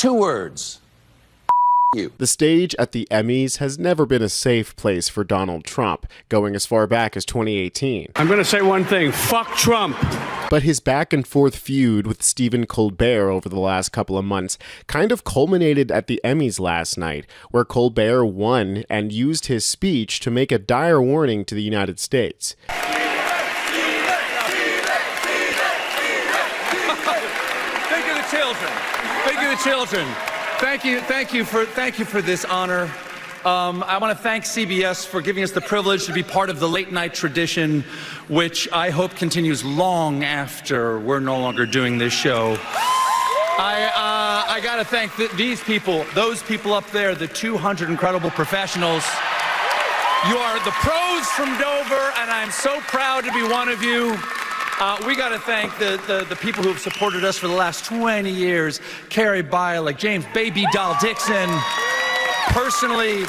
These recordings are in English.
Two words. You. The stage at the Emmys has never been a safe place for Donald Trump, going as far back as 2018. I'm going to say one thing. Fuck Trump. But his back-and-forth feud with Stephen Colbert over the last couple of months kind of culminated at the Emmys last night, where Colbert won and used his speech to make a dire warning to the United States. Think of the children. Think of the children. Thank you for this honor. I want to thank CBS for giving us the privilege to be part of the late night tradition, which I hope continues long after we're no longer doing this show. I got to thank these people, those people up there, the 200 incredible professionals. You are the pros from Dover, and I'm so proud to be one of you. We got to thank the people who have supported us for the last 20 years. Carrie Bialik, James Baby Doll Dixon. Personally,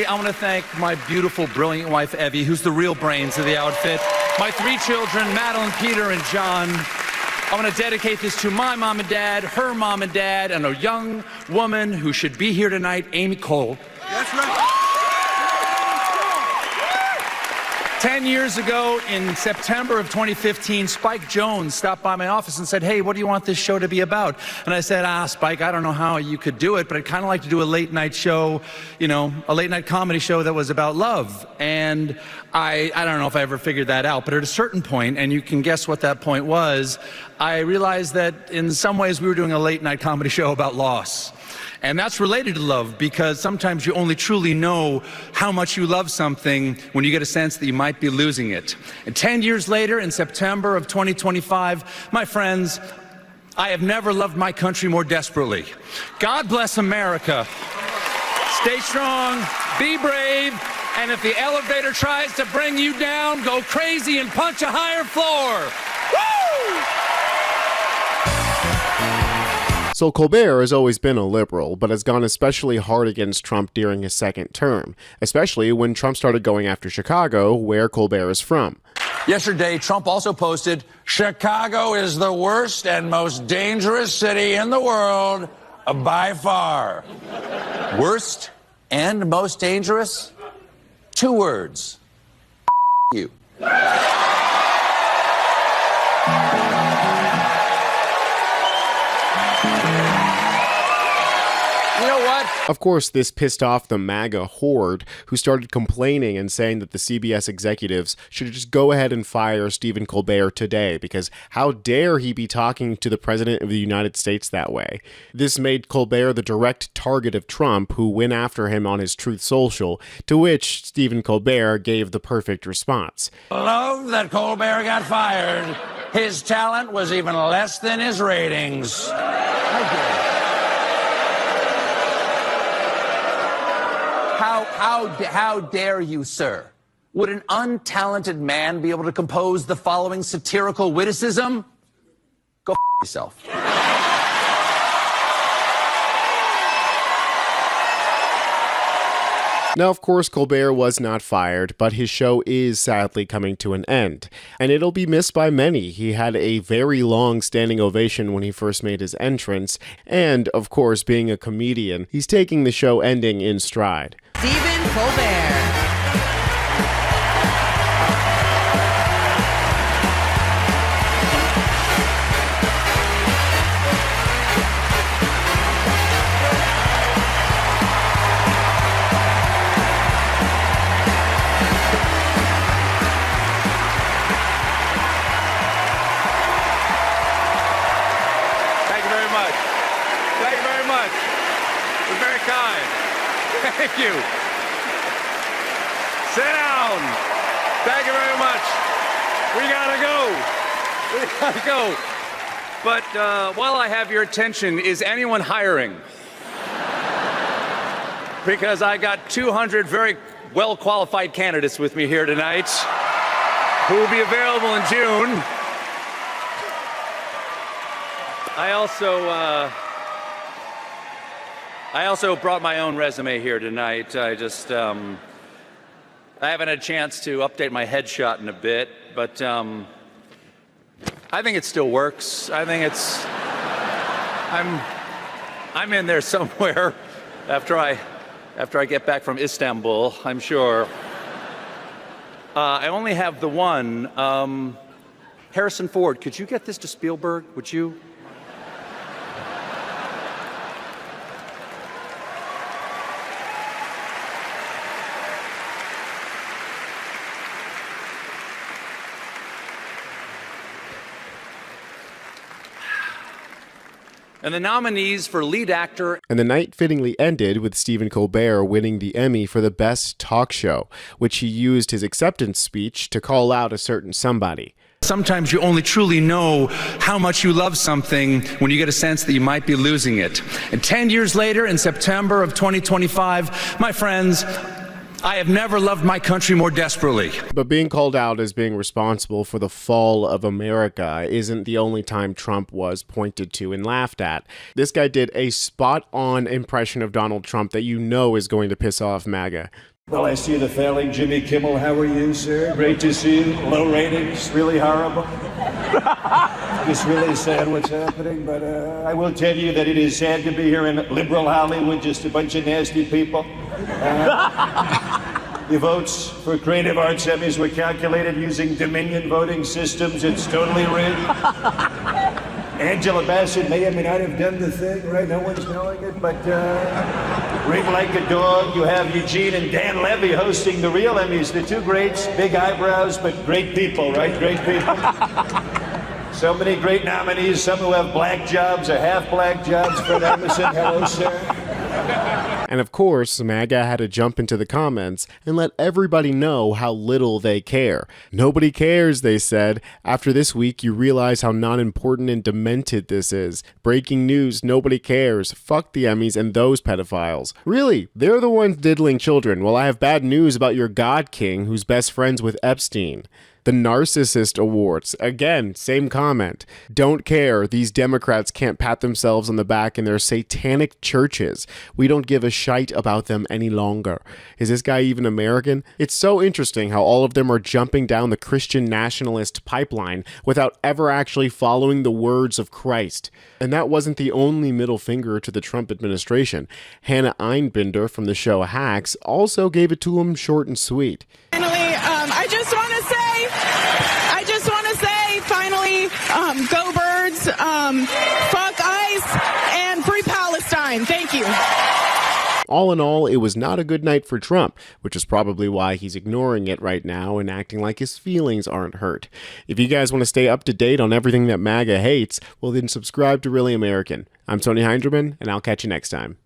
I want to thank my beautiful, brilliant wife, Evie, who's the real brains of the outfit. My 3 children, Madeline, Peter, and John. I want to dedicate this to my mom and dad, her mom and dad, and a young woman who should be here tonight, Amy Cole. That's right. 10 years ago, in September of 2015, Spike Jonze stopped by my office and said, "Hey, what do you want this show to be about?" And I said, Spike, I don't know how you could do it, but I'd kind of like to do a late night show, you know, a late night comedy show that was about love. And I don't know if I ever figured that out, but at a certain point, and you can guess what that point was, I realized that in some ways we were doing a late night comedy show about loss. And that's related to love, because sometimes you only truly know how much you love something when you get a sense that you might be losing it. And 10 years later, in September of 2025, my friends, I have never loved my country more desperately. God bless America. Stay strong, be brave, and if the elevator tries to bring you down, go crazy and punch a higher floor. Woo! So Colbert has always been a liberal, but has gone especially hard against Trump during his second term, especially when Trump started going after Chicago, where Colbert is from. Yesterday, Trump also posted, "Chicago is the worst and most dangerous city in the world by far." Worst and most dangerous? Two words. You. You know what? Of course, this pissed off the MAGA horde, who started complaining and saying that the CBS executives should just go ahead and fire Stephen Colbert today, because how dare he be talking to the President of the United States that way? This made Colbert the direct target of Trump, who went after him on his Truth Social, to which Stephen Colbert gave the perfect response. Love that Colbert got fired. His talent was even less than his ratings. How dare you, sir? Would an untalented man be able to compose the following satirical witticism? Go f*** yourself. Now, of course, Colbert was not fired, but his show is sadly coming to an end, and it'll be missed by many. He had a very long standing ovation when he first made his entrance, and, of course, being a comedian, he's taking the show ending in stride. Stephen Colbert. Thank you. Sit down. Thank you very much. We gotta go. But while I have your attention, is anyone hiring? Because I got 200 very well-qualified candidates with me here tonight who will be available in June. I also brought my own resume here tonight. I haven't had a chance to update my headshot in a bit, but I think it still works. I'm in there somewhere after I get back from Istanbul, I'm sure. I only have the one. Harrison Ford, could you get this to Spielberg? Would you? And the nominees for lead actor. And the night fittingly ended with Stephen Colbert winning the Emmy for the best talk show, which he used his acceptance speech to call out a certain somebody. Sometimes you only truly know how much you love something when you get a sense that you might be losing it. And 10 years later, in September of 2025, my friends, I have never loved my country more desperately. But being called out as being responsible for the fall of America isn't the only time Trump was pointed to and laughed at. This guy did a spot-on impression of Donald Trump that you know is going to piss off MAGA. Well, I see the failing Jimmy Kimmel. How are you, sir? Great to see you. Low ratings, really horrible. It's really sad what's happening, but I will tell you that it is sad to be here in liberal Hollywood, just a bunch of nasty people. The votes for Creative Arts Emmys were calculated using Dominion voting systems. It's totally rigged. Angela Bassett may or may not have done the thing, right? No one's knowing it, but Ring Like a Dog, you have Eugene and Dan Levy hosting the real Emmys. The two greats, big eyebrows, but great people, right? Great people. So many great nominees, some who have black jobs or half black jobs. Fred Emerson, hello, sir. And of course, MAGA had to jump into the comments and let everybody know how little they care. Nobody cares, they said. After this week, you realize how non-important and demented this is. Breaking news, nobody cares. Fuck the Emmys and those pedophiles. Really, they're the ones diddling children. Well, I have bad news about your God King who's best friends with Epstein. The Narcissist Awards. Again, same comment. Don't care. These Democrats can't pat themselves on the back in their satanic churches. We don't give a shite about them any longer. Is this guy even American? It's so interesting how all of them are jumping down the Christian nationalist pipeline without ever actually following the words of Christ. And that wasn't the only middle finger to the Trump administration. Hannah Einbinder from the show Hacks also gave it to him short and sweet. Finally, go Birds, fuck ICE, and free Palestine. Thank you. All in all, it was not a good night for Trump, which is probably why he's ignoring it right now and acting like his feelings aren't hurt. If you guys want to stay up to date on everything that MAGA hates, well then subscribe to Really American. I'm Tony Hinderman, and I'll catch you next time.